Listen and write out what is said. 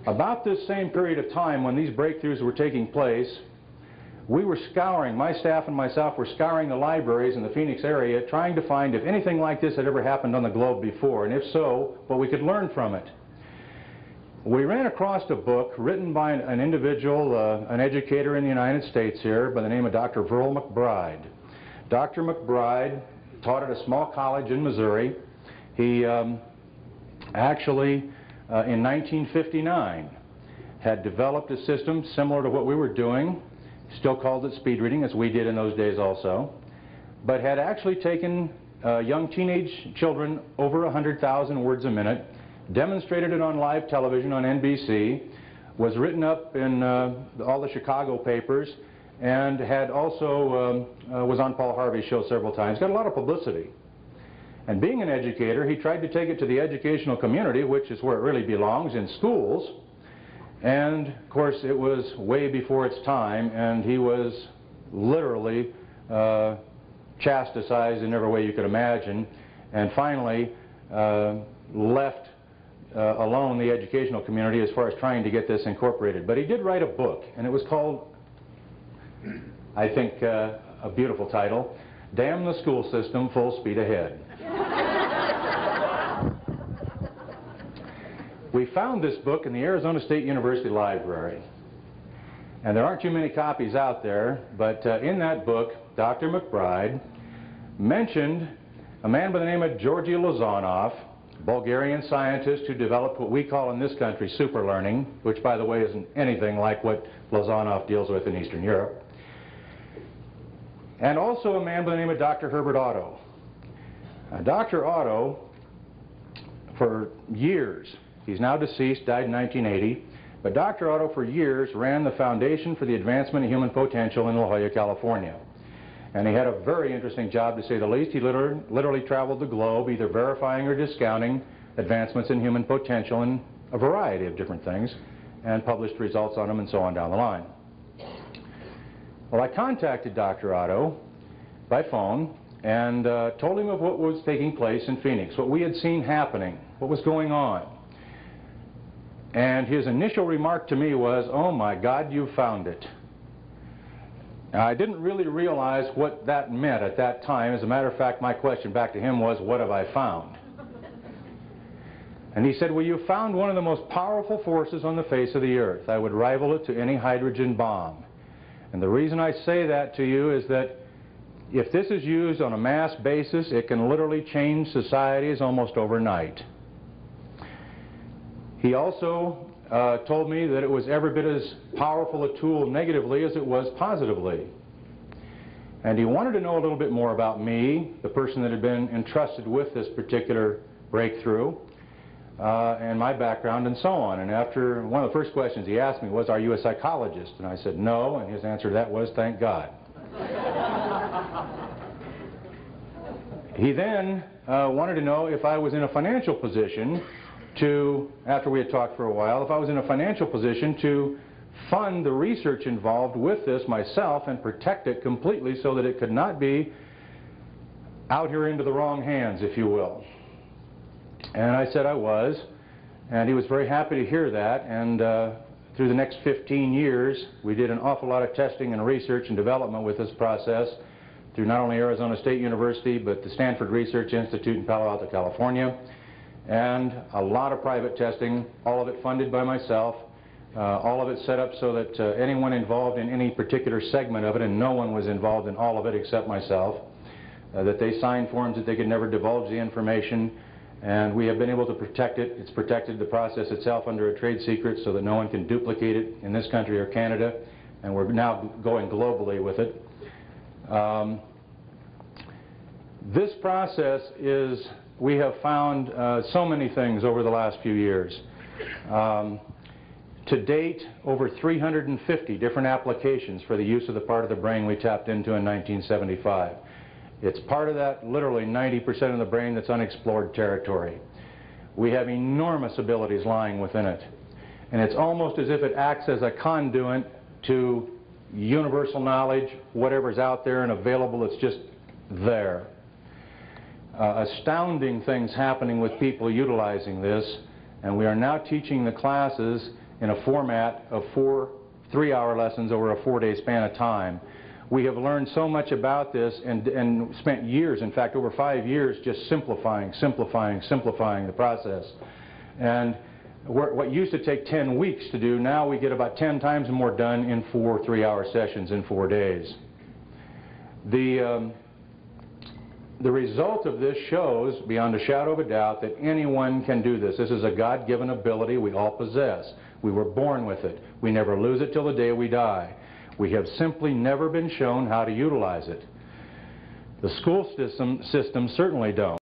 About this same period of time when these breakthroughs were taking place, we were scouring, my staff and myself were scouring the libraries in the Phoenix area trying to find if anything like this had ever happened on the globe before, and if so, what we could learn from it. We ran across a book written by an individual, an educator in the United States here by the name of Dr. Verl McBride. Dr. McBride taught at a small college in Missouri. He actually, in 1959, had developed a system similar to what we were doing, still called it speed reading, as we did in those days also, but had actually taken young teenage children over 100,000 words a minute, demonstrated it on live television on NBC, was written up in all the Chicago papers, and had also was on Paul Harvey's show several times, got a lot of publicity. And being an educator, he tried to take it to the educational community, which is where it really belongs, in schools. And of course it was way before its time, and he was literally chastised in every way you could imagine, and finally left alone the educational community as far as trying to get this incorporated. But he did write a book, and it was called, I think, a beautiful title, Damn the School System, Full Speed Ahead. We found this book in the Arizona State University Library, and there aren't too many copies out there, but in that book, Dr. McBride mentioned a man by the name of Georgy Lozanov, Bulgarian scientist who developed what we call in this country super learning, which by the way isn't anything like what Lozanov deals with in Eastern Europe, and also a man by the name of Dr. Herbert Otto. Dr. Otto, for years, he's now deceased, died in 1980, but Dr. Otto for years ran the Foundation for the Advancement of Human Potential in La Jolla, California. And he had a very interesting job, to say the least. He literally traveled the globe, either verifying or discounting advancements in human potential in a variety of different things, and published results on them and so on down the line. Well, I contacted Dr. Otto by phone and told him of what was taking place in Phoenix, what we had seen happening, what was going on. And his initial remark to me was, "Oh my God, you found it." Now, I didn't really realize what that meant at that time. As a matter of fact, my question back to him was, "What have I found?" And he said, "Well, you found one of the most powerful forces on the face of the earth. I would rival it to any hydrogen bomb. And the reason I say that to you is that if this is used on a mass basis, it can literally change societies almost overnight." He also told me that it was every bit as powerful a tool negatively as it was positively. And he wanted to know a little bit more about me, the person that had been entrusted with this particular breakthrough, and my background and so on. And after, one of the first questions he asked me was, "Are you a psychologist?" And I said, "No," and his answer to that was, "Thank God." He then wanted to know if I was in a financial position to, after we had talked for a while, if I was in a financial position to fund the research involved with this myself and protect it completely so that it could not be out here into the wrong hands, if you will. And I said I was, and he was very happy to hear that, and through the next 15 years we did an awful lot of testing and research and development with this process through not only Arizona State University but the Stanford Research Institute in Palo Alto, California, and a lot of private testing, all of it funded by myself, all of it set up so that anyone involved in any particular segment of it, and no one was involved in all of it except myself, that they signed forms that they could never divulge the information, and we have been able to protect it. It's protected the process itself under a trade secret so that no one can duplicate it in this country or Canada, and we're now going globally with it. This process is, we have found so many things over the last few years. To date, over 350 different applications for the use of the part of the brain we tapped into in 1975. It's part of that literally 90% of the brain that's unexplored territory. We have enormous abilities lying within it. And it's almost as if it acts as a conduit to universal knowledge, whatever's out there and available, it's just there. Astounding things happening with people utilizing this, and we are now teaching the classes in a format of 4 3-hour lessons over a 4-day span of time. We have learned so much about this and spent years, in fact over 5 years, just simplifying the process. And what used to take 10 weeks to do, now we get about 10 times more done in 4 3-hour sessions in 4 days. The result of this shows, beyond a shadow of a doubt, that anyone can do this. This is a God-given ability we all possess. We were born with it. We never lose it till the day we die. We have simply never been shown how to utilize it. The school system certainly don't.